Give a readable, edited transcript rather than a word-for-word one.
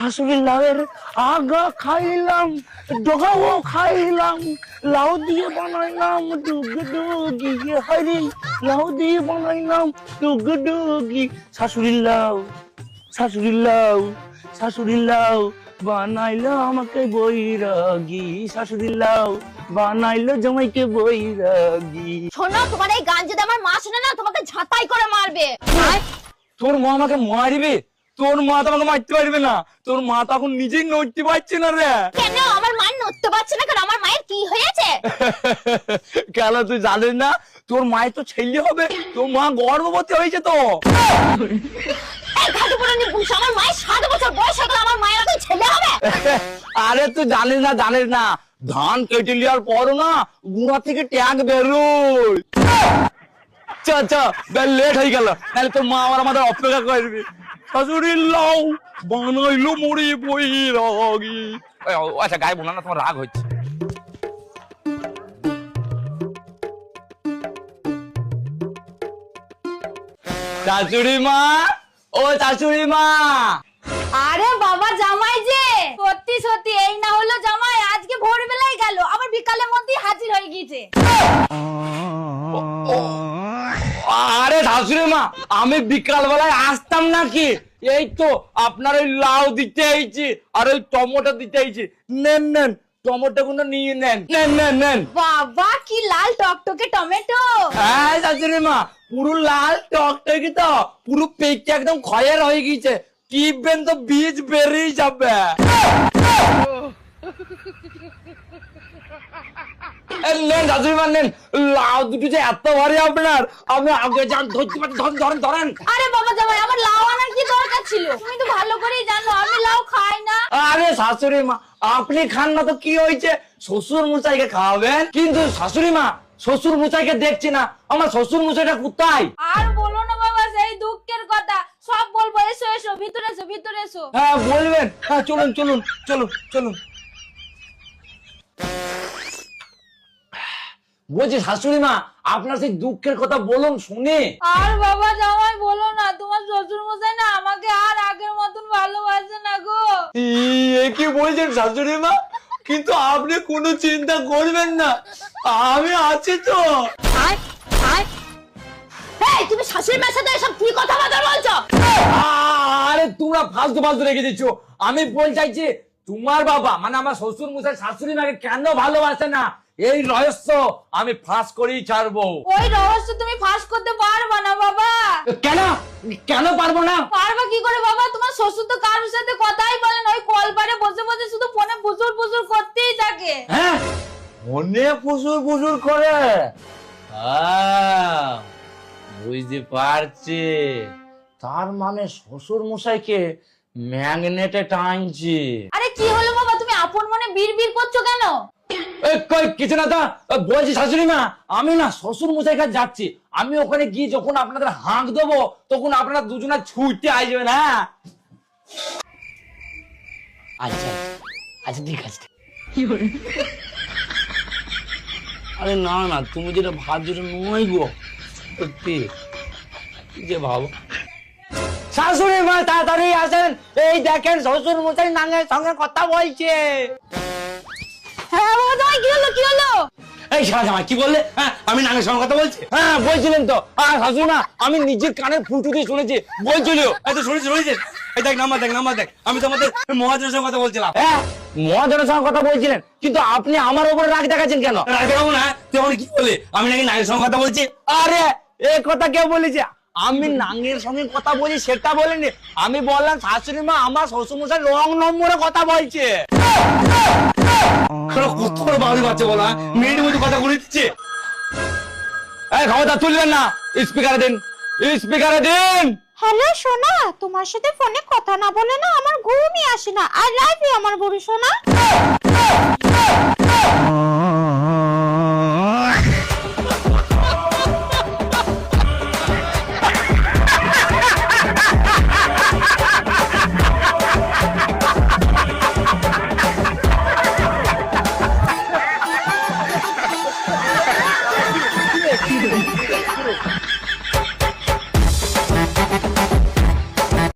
শাশুড়ি লাউয়ের আগা খাইলাম, ডগাও খাইলাম, লাউ দিয়ে বানাইলাম ডুগডুগি। হরি লাউ দিয়ে বানাইলাম ডুগডুগি। শাশুড়ি লাউ, শাশুড়ি লাউ, শাশুড়ি লাউ বানাইলো আমাকে বৈরাগী। শাশুড়ি লাউ বানাইলো জামাইকে বৈরাগী। শোনো, তোমার এই গান যদি আমার মা শুনে না, তোমাকে ঝাঁটাই করে মারবে। তোর মা আমাকে মারবে? তোর মা তো আমাকে মারতে পারবে না, তোর মা তো এখন নিজেই নড়তে পারছে না রে। কেন আমার মা নড়তে পারছে না? কারণ আমার মায়ের কি হয়েছে? কেন তুই জানিস না? তোর মায়ের তো ছেলে হবে, তোর মা গর্ভবতী হয়েছে তো। আমার মায়ের 7 বছর বয়স হয়ে গেল, আমার মায়ের এখন ছেলে হবে? আরে তুই জানিস না, জানিস না, ধান কেটে নেওয়ার পরও না গুঁড়া থেকে ট্যাগ বেরোয়। লেট হয়ে গেল, তাহলে তোর মা আমার আমাদের অপেক্ষা করবি। শাশুড়ি লাউ বানাইলো মুড়ি বৈরাগী। আচ্ছা গায়ে বলা না, তোমার রাগ হচ্ছে। শাশুড়ি মা, ও শাশুড়ি মা। আরে বাবা জামাই যে, সত্যি সত্যি এই না হলো জামাই, আজকে ভোরবেলায় গেল, আবার বিকালের মধ্যেই হাজির হয়ে গিয়েছে। আরে শাশুড়ি মা, আমি বিকাল বেলায় আসতাম নাকি? এই তো আপনার ওই লাউ দিতে আইছি আর ওই টমেটো দিতে আইছি। নেন নেন, টমেটো গুলো নিয়ে নেন। নেন নেন নেন। বাবা কি লাল টকটকে টমেটো! হ্যাঁ শাশুড়ি মা, পুরো লাল টকটকে তো, পুরো পেকটা একদম খয়ের হয়ে গিয়েছে, টিপবেন তো বীজ বেরিয়ে যাবে। নেন শাশুড়ি মা নেন, লাউ দুটো যে এত ভারী আপনার, আমি আগে যান ধরতে পারছি। ধরেন ধরেন ধরেন। আরে বাবা জামাই, আমার লাউ আনার কি দরকার ছিল? তুমি তো ভালো করেই জানো আমি লাউ খাই না। আরে শাশুড়ি মা, আপনি খান না তো কি হয়েছে, শ্বশুর মশাইকে খাওয়াবেন। কিন্তু শাশুড়ি মা, শ্বশুর মশাইকে দেখছি না, আমার শ্বশুর মশাইটা কোথায়? আর বলো না বাবা সেই দুঃখের কথা, সব বলবো। এসো এসো, ভিতরে এসো, ভিতরে এসো। হ্যাঁ বলবেন, হ্যাঁ চলুন চলুন চলুন চলুন। বলছি শাশুড়ি মা, আপনার সেই দুঃখের কথা বলুন শুনে। আর বাবা জামাই বলো না, তোমার শ্বশুর মশাই না আমাকে আর আগের মতন ভালোবাসে না গো। এ কি বলছেন শাশুড়ি মা? কিন্তু আপনি কোনো চিন্তা করবেন না, আমি আছি তো। এই তুমি শাশুড়ি মায়ের সাথে এসব কি কথাবার্তা বলছো? আরে তোমরা ফালতু ফালতু রেখে দিচ্ছ। আমি বলতে চাইছি, তোমার বাবা মানে আমার শ্বশুর মশাই শাশুড়ি মাকে কেন ভালোবাসে না, এই রহস্য আমি ফাঁস করেই ছাড়বো। ওই রহস্য তুমি ফাঁস করতে পারবা না বাবা। কেন কেন পারবো না? পারবা কি করে বাবা? তোমার শ্বশুর তো কারোর সাথে কথাই বলেন, ওই কলপারে বসে বসে শুধু ফোনে ফুসুর ফুসুর করতেই থাকে। হ্যাঁ মনে ফুসুর ফুসুর করে। বুঝতে পারছি, তার মানে শ্বশুর মশাইকে ম্যাগনেটে টানছে। আরে কি হলো বাবা, তুমি আপন মনে বিড়বিড় করছো কেন? কিছু না তা বলছি শাশুড়ি মা, আমি না শ্বশুর মশাই কাছে যাচ্ছি, আমি ওখানে গিয়ে যখন আপনাদের হাঁক দেবো তখন আপনারা দুজনে ছুটতে আসবেন। হ্যাঁ আচ্ছা আচ্ছা ঠিক আছে। আরে না না, তুমি যেটা ভাবছো নয় গো, সত্যি যে ভাবো। শাশুড়ি মা তাড়াতাড়ি আসেন, এই দেখেন শ্বশুর মশাই নাঙ্গের সঙ্গে কথা বলছে। হ্যাঁ বাবা জামাই, কি হলো কি হলো? এই শালা জামাই কি বললে? হ্যাঁ আমি নাঙ্গের সঙ্গে কথা বলছি। হ্যাঁ বলছিলেন তো। আর শাশুড়ি মা, আমি নিজের কানের ফুটো দিয়ে শুনেছি বলছিল। এই তো শুনেছি শুনেছি। এই দেখ নাম্বার দেখ নাম্বার দেখ, আমি তো আমাদের মহাজনের সঙ্গে কথা বলছিলাম। হ্যাঁ মহাজনের সঙ্গে কথা বলছিলেন, কিন্তু আপনি আমার উপরে রাগ দেখাচ্ছেন কেন? রাগ দেখাবো না, তুই কি বলে আমি নাকি নাঙ্গের সঙ্গে কথা বলছি? আরে এই কথা কে বলেছে? আমি নাঙ্গের সঙ্গে কথা বলি সেটা বলিনি, আমি বললাম শাশুড়ি মা আমার শ্বশুরমশাই রং নম্বরে কথা বলছে। কত বড় বাউরি বাচ্চা বলা, মেয়ের মধ্যে কথা বলে দিচ্ছে। এই খবরটা তুলবেন না, স্পিকারে দিন, স্পিকারে দিন। হ্যালো সোনা, তোমার সাথে ফোনে কথা না বলে না আমার ঘুমই আসে না। আই লাভ ইউ আমার বুড়ি সোনা।